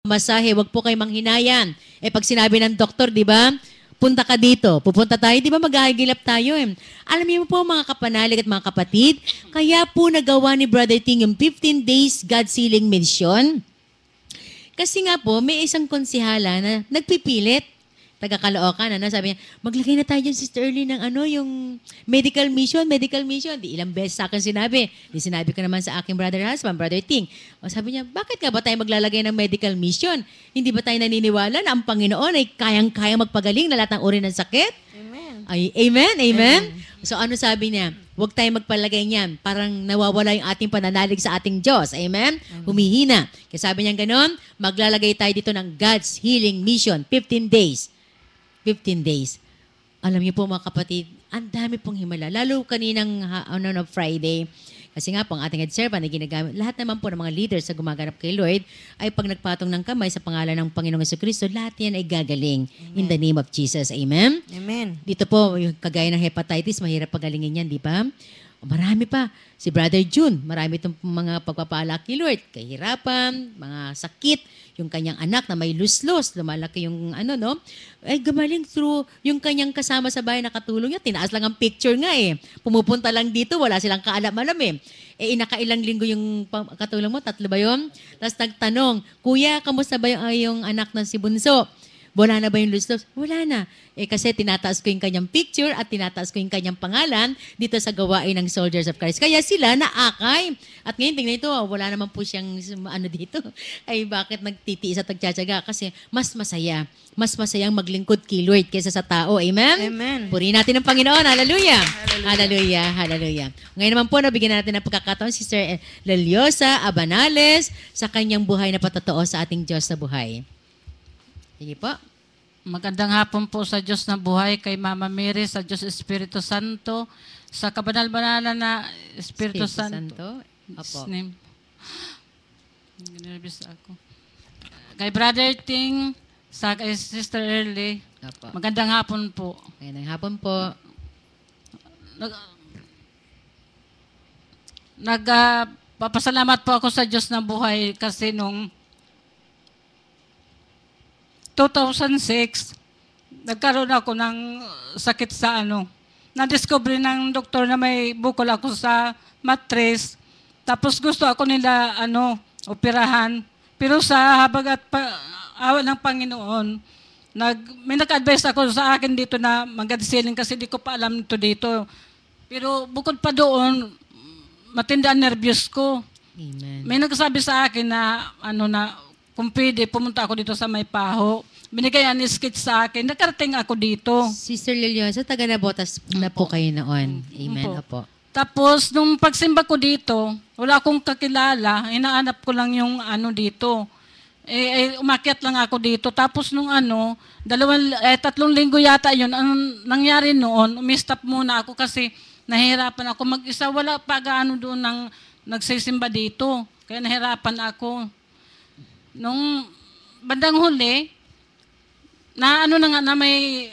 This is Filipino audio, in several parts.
masahe, wag po kayo manghinayan. Pag sinabi ng doktor, di ba, punta ka dito, pupunta tayo, di ba maghahigilap tayo Alam niyo po mga kapanalig at mga kapatid, kaya po nagawa ni Brother Ting yung 15 days God Healing Mission. Kasi nga po, may isang konsihala na nagpipilit. Taga Caloocan, sabi niya, maglagay na tayo dyan, Sister Early, ng yung medical mission. Di ilang beses sa akin sinabi. Di sinabi ko naman sa aking brother husband, Brother Ting. Sabi niya, bakit nga ba tayo maglalagay ng medical mission? Hindi ba tayo naniniwala na ang Panginoon ay kayang-kaya magpagaling na lahat ng uri ng sakit? Amen. Amen? So ano sabi niya? Huwag tayo magpalagay niyan. Parang nawawala yung ating pananalig sa ating Diyos. Amen? Humihina. Kaya sabi niya gano'n, maglalagay tayo dito ng God's Healing Mission, 15 days. 15 days. Alam niyo po mga kapatid, ang dami pong himala. Lalo kaninang Friday, kasi nga po ang ating head servant na ginagamit, lahat naman po ng mga leaders sa gumaganap kay Lord, ay pag nagpatong ng kamay sa pangalan ng Panginoong Jesucristo, lahat yan ay gagaling. Amen. In the name of Jesus. Amen? Amen. Dito po, yung kagaya ng hepatitis, mahirap pagalingin yan, di ba? Marami pa. Si Brother June, marami itong mga pagpapaalak ni Lord. Kahirapan, mga sakit, yung kanyang anak na may luslos, lumalaki yung ay gumaling through yung kanyang kasama sa bahay na katulong niya. Tinaas lang ang picture nga Pumupunta lang dito, wala silang kaalam-alam nakailang linggo yung katulong mo, 3 ba yun? Tapos nagtanong, Kuya, kamusta ba yung anak na si Bunso? Wala na ba yung luslos? Wala na. Kasi tinataas ko yung kanyang picture at tinataas ko yung kanyang pangalan dito sa gawain ng Soldiers of Christ. Kaya sila naakay. At ngayon, tingnan ito, wala naman po siyang dito. Ay bakit nagtitiis at nagtsatsaga? Kasi mas masaya. Mas masayang maglingkod kay Lord kaysa sa tao. Amen? Amen. Purihin natin ang Panginoon. Hallelujah. Hallelujah. Hallelujah. Ngayon naman po, nabigyan natin ng pagkakataon Sister Leliosa Abanales sa kanyang buhay na patotoo sa ating Diyos na buhay. Sige po. Magandang hapon po sa Diyos na buhay, kay Mama Mary, sa Diyos Espiritu Santo, sa kabanal-banalan na Espiritu Santo. Opo. Nervous ako. Kay Brother Ting, sa kay Sister Early. Opo. Magandang hapon po. Magandang hapon po. Papasalamat po ako sa Diyos na buhay kasi nung 2006, nagkaroon ako ng sakit sa Na-discover ng doktor na may bukol ako sa mattress. Tapos gusto ako nila operahan. Pero sa habag at awa ng Panginoon, may nag-advise ako sa akin dito na mag-adsiling kasi di ko pa alam ito dito. Pero bukod pa doon, matindi ang nervyos ko. Amen. May nagsabi sa akin na kung pwede, pumunta ako dito sa May Paho. Binigay ang sketch sa akin. Nakarating ako dito. Sister Liliosa, taga Nabotas na po kayo noon. Amen. Opo. Tapos, nung pagsimba ko dito, wala akong kakilala. Hinaanap ko lang yung dito. Umakyat lang ako dito. Tapos nung 3 linggo yata yun, ang nangyari noon, umistop muna ako kasi nahihirapan ako mag-isa. Wala pa doon ng nagsisimba dito. Kaya nahirapan ako. Nung bandang huli, na may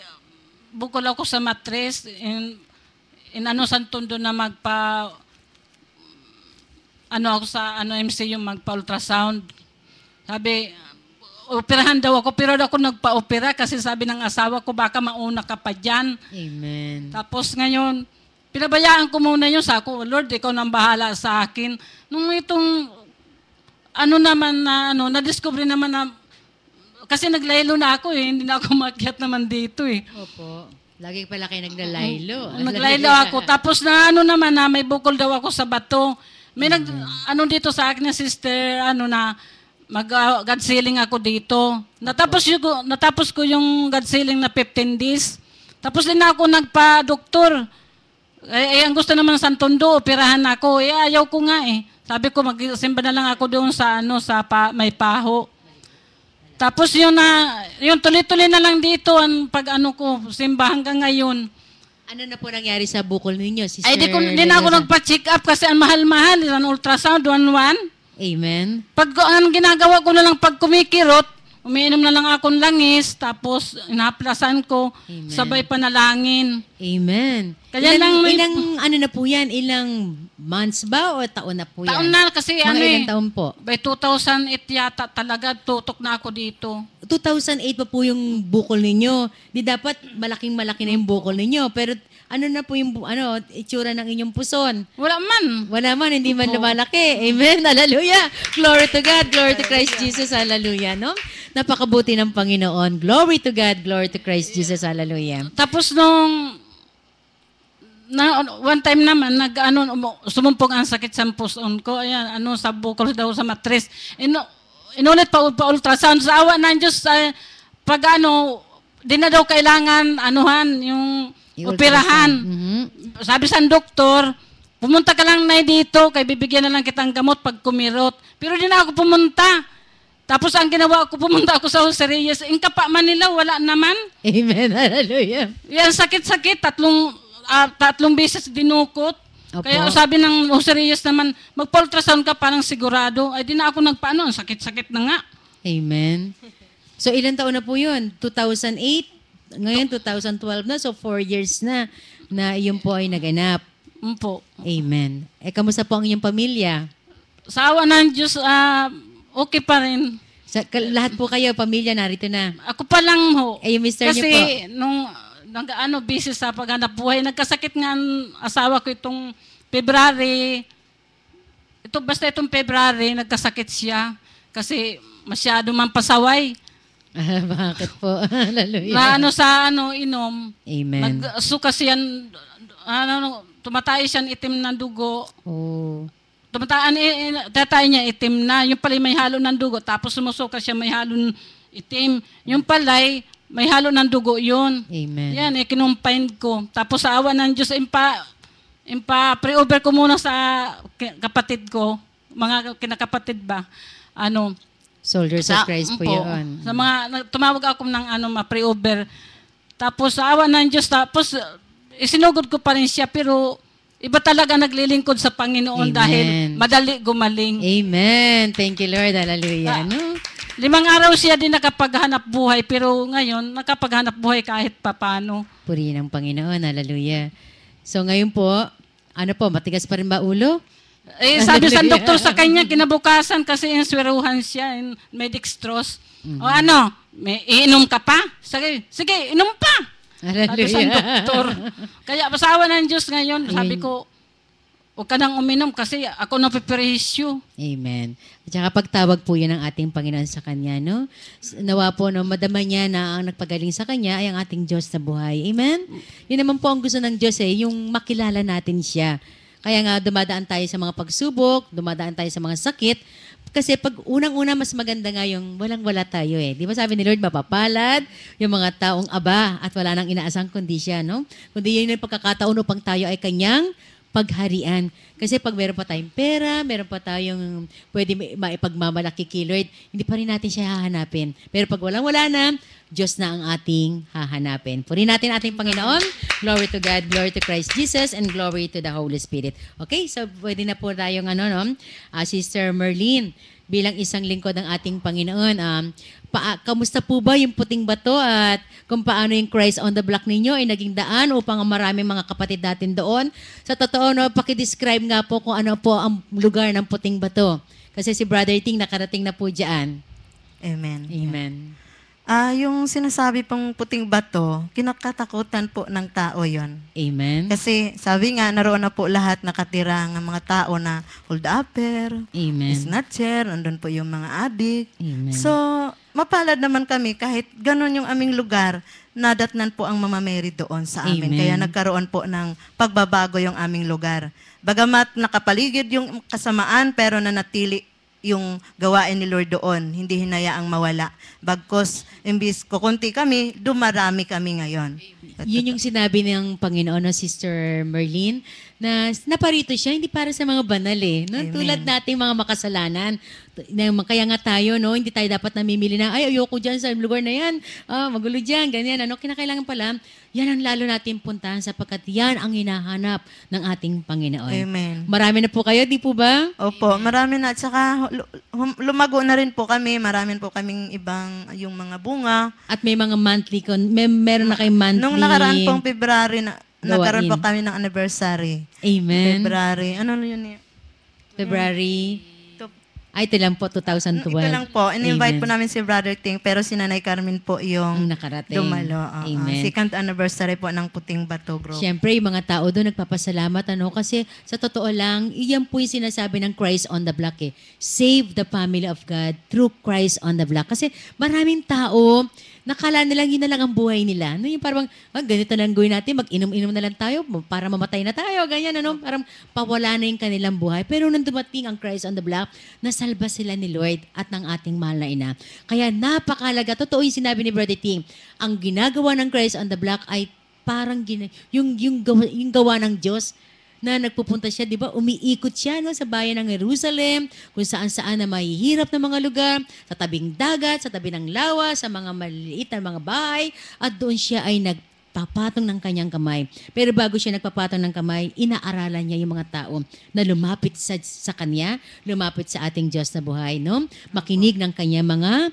bukol ako sa mattress, San Tondo na ako sa MCU magpa-ultrasound. Sabi, operahan daw ako, pero ako nagpa-opera kasi sabi ng asawa ko, baka mauna ka pa dyan. Amen. Tapos ngayon, pinabayaan ko muna yun sa ako, Lord, ikaw nang bahala sa akin. Nung itong na-discover naman na, kasi naglaylo na ako hindi na ako makyat naman dito Opo. Lagi pala kayo naglalaylo. Naglaylo ako. Tapos na may bukol daw ako sa bato. May dito sa akin na sister, mag-God sealing ako dito. Natapos ko yung God sealing na 15 days. Tapos din ako nagpa-doktor. Ang gusto naman ng San Tondo, operahan ako. Ayaw ko nga Sabi ko, magsimba na lang ako doon sa May Paho. Tapos yung tuloy-tuloy na lang dito ang simba hanggang ngayon. Ano na po nangyari sa bukol ninyo, Sister? Ay, di na ako nagpa-check up kasi ang mahal-mahal. Ang ultrasound, 1-1. Amen. Ang ginagawa ko na lang pag kumikirot, umiinom na lang akong langis, tapos inaplasan ko, Amen. sabay panalangin. Amen. Kaya Ilang ano na po yan? Ilang months ba o taon na po yan? Taon na kasi Mga ilang eh, taon po? by 2008 yata talaga tutok na ako dito. 2008 pa po yung bukol ninyo. Di dapat malaking-malaki na yung bukol ninyo. Pero ano na po yung itsura ng inyong puson? Wala man. Wala man, hindi man lumalaki. Amen. Hallelujah. Glory to God. Glory to Christ Jesus. Hallelujah. No? Napakabuti ng Panginoon. Glory to God. Glory to Christ Jesus. Hallelujah. Tapos one time naman, sumumpong ang sakit sa puson ko. Ayan, sa bukol daw sa matris. Inulit pa ultrasound. Sa awa ng Diyos, pag di na daw kailangan, yung operahan. Mhm. Sabi sa doktor, pumunta ka lang na dito, kay bibigyan na lang kitang gamot pag kumirot. Pero di na ako pumunta. Tapos ang ginawa ko, pumunta ako sa Jose Reyes. Ingka pa Manila, wala naman. Amen. Hallelujah. Yan, sakit-sakit. Tatlong beses dinukot. Opo. Kaya sabi ng Jose Reyes naman, magpa-ultrasound ka parang sigurado. Ay di na ako nagpaano, sakit-sakit na nga. Amen. So, ilang taon na po yun? 2008? Ngayon, 2012 na. So, 4 years na iyon po ay naganap. Po. Amen. Kamusta po ang inyong pamilya? Sa awa ng Diyos, okay pa rin. Lahat po kayo, pamilya, narito na. Ako pa lang ho. Yung mister niyo po? Kasi nung busy sa paghanap buhay, nagkasakit nga ang asawa ko itong February. Itong February, nagkasakit siya. Kasi masyado man pasaway. Bakit po? Hallelujah. Na inom. Amen. Nagsuka siya, tumatay siya ng itim na dugo. Oh. Tatay niya itim na. Yung pala'y may halo ng dugo. Tapos sumusuka siya may halong itim. Yung pala'y may halo ng dugo yun. Amen. Yan, kinumpain ko. Tapos sa awa ng Diyos, pre-over ko muna sa kapatid ko. Mga kinakapatid ba? Soldiers of Christ po yun. Sa tumawag ako ng ma-pre-over. Tapos sa awa ng Diyos, tapos isinugod ko pa rin siya, pero iba talaga naglilingkod sa Panginoon. Amen. Dahil madali gumaling. Amen. Thank you, Lord. Hallelujah. No? 5 araw siya din nakapaghanap buhay, pero ngayon, nakapaghanap buhay kahit papano. Purihin ang Panginoon. Hallelujah. So ngayon po, matigas pa rin ba ulo? Sabi sa doktor sa kanya, kinabukasan kasi insweruhan siya, may dextrose. O may iinom ka pa? Sige, inom pa. Sabi sa doktor. Kaya pasawa ng Diyos ngayon, sabi ko, huwag ka nang uminom kasi ako napiperisyo. Amen. At saka pagtawag po yan ng ating Panginoon sa Kanya, no? Nawa po, madama niya na ang nagpagaling sa Kanya ay ang ating Diyos na buhay. Amen? Yun naman po ang gusto ng Diyos yung makilala natin siya. Kaya nga dumadaan tayo sa mga pagsubok, dumadaan tayo sa mga sakit, kasi pag unang-una mas maganda nga yung walang-wala tayo Di ba sabi ni Lord, mapapalad yung mga taong aba at wala nang inaasang kundi siya, no? Kundi yun yung pagkakataon upang tayo ay kanyang pagharian. Kasi pag meron pa tayong pera, meron pa tayong pwede maipagmamalaki kay Lord, hindi pa rin natin siya hahanapin. Pero pag walang-wala na, Diyos na ang ating hahanapin. Purihin natin ating Panginoon. Glory to God, glory to Christ Jesus, and glory to the Holy Spirit. Okay, so pwede na po tayong Sister Merlin, bilang isang lingkod ng ating Panginoon. Kamusta po ba yung puting bato at kung paano yung Christ on the Block ninyo ay naging daan upang maraming mga kapatid natin doon? Sa totoo, pakidescribe nga po kung ano po ang lugar ng puting bato. Kasi si Brother Ting nakarating na po dyan. Amen. Amen. Yung sinasabi pong puting bato, kinakatakutan po ng tao yon. Amen. Kasi sabi nga, naroon na po lahat nakatira ng mga tao na hold-upper, Amen. snatcher, nandun po yung mga adik. Amen. So, mapalad naman kami kahit ganun yung aming lugar, nadatnan po ang Mama Mary doon sa amin. Amen. Kaya nagkaroon po ng pagbabago yung aming lugar. Bagamat nakapaligid yung kasamaan, pero nanatili yung gawain ni Lord doon, hindi hinayaang mawala. Bagkos, imbis kukunti kami, dumarami kami ngayon. Yun yung sinabi ng Panginoon, Sister Merlin, na naparito siya hindi para sa mga banal eh. No? Amen. Tulad nating mga makasalanan. Kaya nga tayo, no, hindi tayo dapat namimili na, ay, ayoko dyan sa lugar na yan. Magulo dyan, ganyan. Ano, kinakailangan pala, yan ang lalo natin puntahan sapagkat yan ang hinahanap ng ating Panginoon. Amen. Marami na po kayo, di po ba? Opo, marami na. At saka lumago na rin po kami. Marami po kaming ibang yung mga bunga. At may mga monthly, meron na kayong monthly. Nung nakaraan pong February, nagkaroon po gawain. kami ng anniversary. Amen. February. Ano yun? February. Ito, Ito lang po, 2012. ito lang po. In-invite Amen. po namin si Brother Ting, pero si Nanay Carmen po Ang yung nakarating. dumalo. Amen. Second anniversary po ng Puting Bato Group. Siyempre, yung mga tao doon nagpapasalamat, kasi sa totoo lang, iyan po yung sinasabi ng Christ on the Block eh. Save the family of God through Christ on the Block. Kasi maraming tao, nakala nilang yun na lang ang buhay nila. No, yung parang, ganito na lang gawin natin, mag-inom-inom na lang tayo para mamatay na tayo, ganyan, parang pawala na yung kanilang buhay. Pero nung dumating ang Christ on the Block, nasalba sila ni Lord at ng ating mahal na ina. Kaya napakalaga, totoo yung sinabi ni Brother Ting, ang ginagawa ng Christ on the Block ay parang yung gawa ng Diyos na nagpupunta siya, di ba? Umiikot siya sa bayan ng Jerusalem, kung saan-saan na mahihirap na mga lugar, sa tabing dagat, sa tabi ng lawa, sa mga maliliit na mga bahay, at doon siya ay nagpapatong ng kanyang kamay. Pero bago siya nagpapatong ng kamay, inaaralan niya yung mga tao na lumapit sa kanya, lumapit sa ating Diyos na buhay, no? Makinig ng kanya mga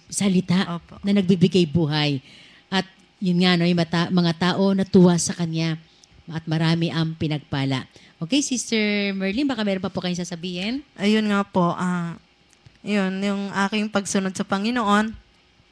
salita Opo. na nagbibigay buhay. At yun nga, no, yung mga tao natuwa sa kanya at marami ang pinagpala. Okay, Sister Merlin, baka meron pa po kayong sasabihin? Ayun nga po, yun, yung aking pagsunod sa Panginoon,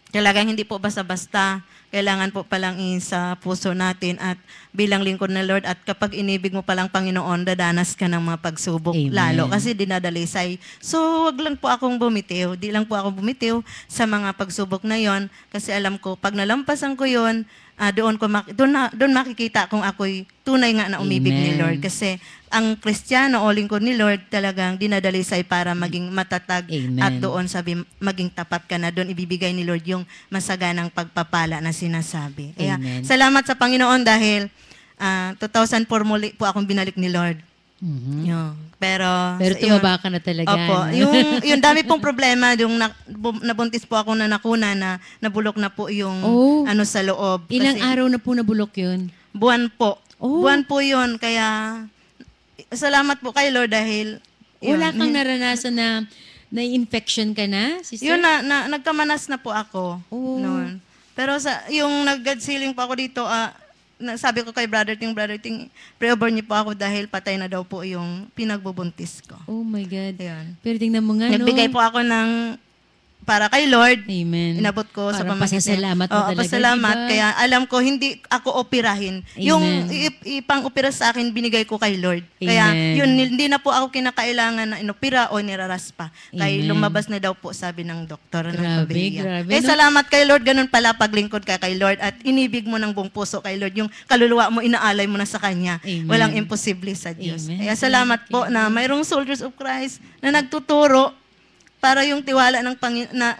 talagang hindi po basta-basta. Kailangan po palang sa puso natin at bilang lingkod ng Lord at kapag inibig mo palang Panginoon, dadanas ka ng mga pagsubok Amen. lalo kasi dinadalisay. So, wag lang po akong bumitiw. Di lang po ako bumitiw sa mga pagsubok na yon kasi alam ko, pag nalampasan ko yon, doon makikita kung ako'y tunay nga na umibig ni Amen. Lord. Kasi ang Kristiyano o lingkod ni Lord talagang dinadalisay para maging matatag Amen. at doon maging tapat ka na. Doon ibibigay ni Lord yung masaganang pagpapala na sinasabi. Kaya Amen. salamat sa Panginoon dahil 2004 muli po akong binalik ni Lord. Mhm. Yun. Pero Tumaba ka na talaga. Opo, no? yung dami pong problema, yung nabuntis po ako na nakuna na nabulok na po yung Oh. sa loob. Ilang Kasi araw na po nabulok yun? buwan po. Oh. Buwan po yun. Kaya salamat po kay Lord dahil Wala kang naranasan na infection ka na, sister? yun nagkamanas na po ako Oh. noon. Pero yung nag-God sealing po ako dito, sabi ko kay Brother Ting, pray over niyo po ako dahil patay na daw po yung pinagbubuntis ko. Oh my God. Ayun. Pero tingnan mo nga, Nagbigay po ako para kay Lord. Amen. Inabot ko sa Parang pamagitan. pasasalamat mo Oo, talaga, pasalamat. diba? Kaya alam ko, hindi ako operahin. Amen. Yung ipang-opera sa akin, binigay ko kay Lord. Kaya Amen. yun, hindi na po ako kinakailangan na inopera o niraraspa. Kaya Amen. lumabas na daw po, sabi ng doktor. Grabe, grabe, Eh, no? salamat kay Lord. Ganun pala paglingkod ka kay Lord at inibig mo ng buong puso kay Lord. Yung kaluluwa mo, inaalay mo na sa Kanya. Amen. Walang imposible sa Diyos. Amen. Kaya salamat po na mayroong soldiers of Christ na nagtuturo para yung tiwala ng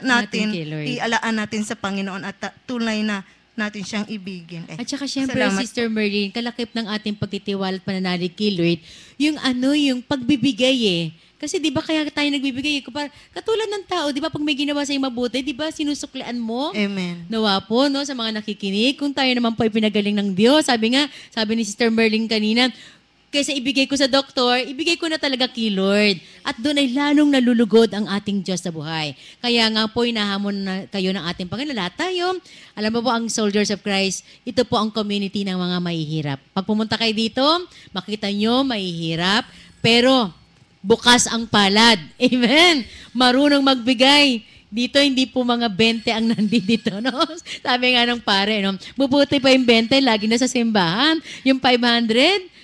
natin, kay Lord. ialaan natin sa Panginoon at tunay na natin siyang ibigin. At saka syempre, salamat Sister Merlin, kalakip ng ating pagtitiwala at pananalig kay Lord, yung pagbibigay eh. Kasi di ba kaya tayo nagbibigay? Katulad ng tao, di ba pag may ginawa sa'yo mabuti, di ba sinusuklaan mo? Amen. Nawa po, no, sa mga nakikinig, kung tayo naman po ay pinagaling ng Diyos, sabi ni Sister Merlin kanina, kaysa ibigay ko sa doktor, ibigay ko na talaga kay Lord. At doon ay lalong nalulugod ang ating Diyos sa buhay. Kaya nga po, inahamon na kayo ng ating Panginoon. Lahat tayo, alam mo po ang Soldiers of Christ, ito po ang community ng mga mahihirap. Pag pumunta kayo dito, makita nyo, mahihirap, pero bukas ang palad. Amen? Marunong magbigay. Dito, hindi po mga 20 ang nandito, no? Sabi nga ng pare, no? Bubuti pa yung 20, lagi na sa simbahan. Yung 500,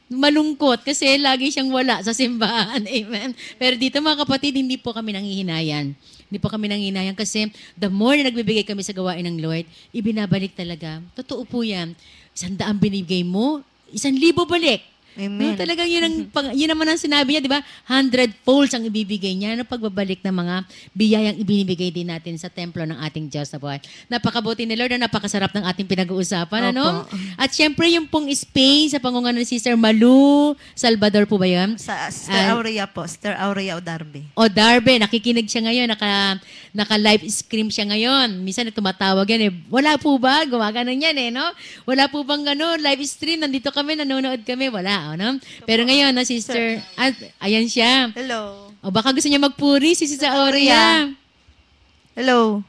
malungkot kasi lagi siyang wala sa simbahan. Amen. Pero dito mga kapatid, hindi po kami nanghihinayan. Hindi po kami nanghihinayan kasi the more na nagbibigay kami sa gawain ng Lord, ibinabalik talaga. Totoo po yan. 100 binibigay mo, 1,000 balik. Amen. No, talagang yun, yun naman ang sinabi niya, di ba? 100 folds ang ibibigay niya. Ano pagbabalik ng mga biyayang ibinibigay din natin sa templo ng ating Diyos na buhay. Napakabuti ni Lord, napakasarap ng ating pinag-uusapan. Ano? Opo. At syempre, yung pong Spain, sa pangungano ni Sister Malu, Salvador po ba yun? Sa Sister Aurea po, Sister Aurea Odarbe. O Darbe, nakikinig siya ngayon, naka-live stream siya ngayon. Minsan tumatawag yan eh. Wala po ba? Gumagano yan eh, no? Wala po bang live stream? Nandito kami, nanonood kami. Wala, no? Pero ngayon, na sister, ayan siya. Hello. O baka gusto niya magpuri si Sister Aurea. Hello.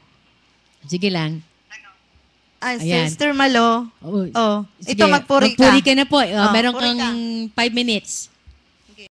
Sige lang. Ayan. Sister Malo. Oh, Oh, sige, ito magpuri ka. Magpuri ka na po. Oh, Meron puri kang 5 minutes.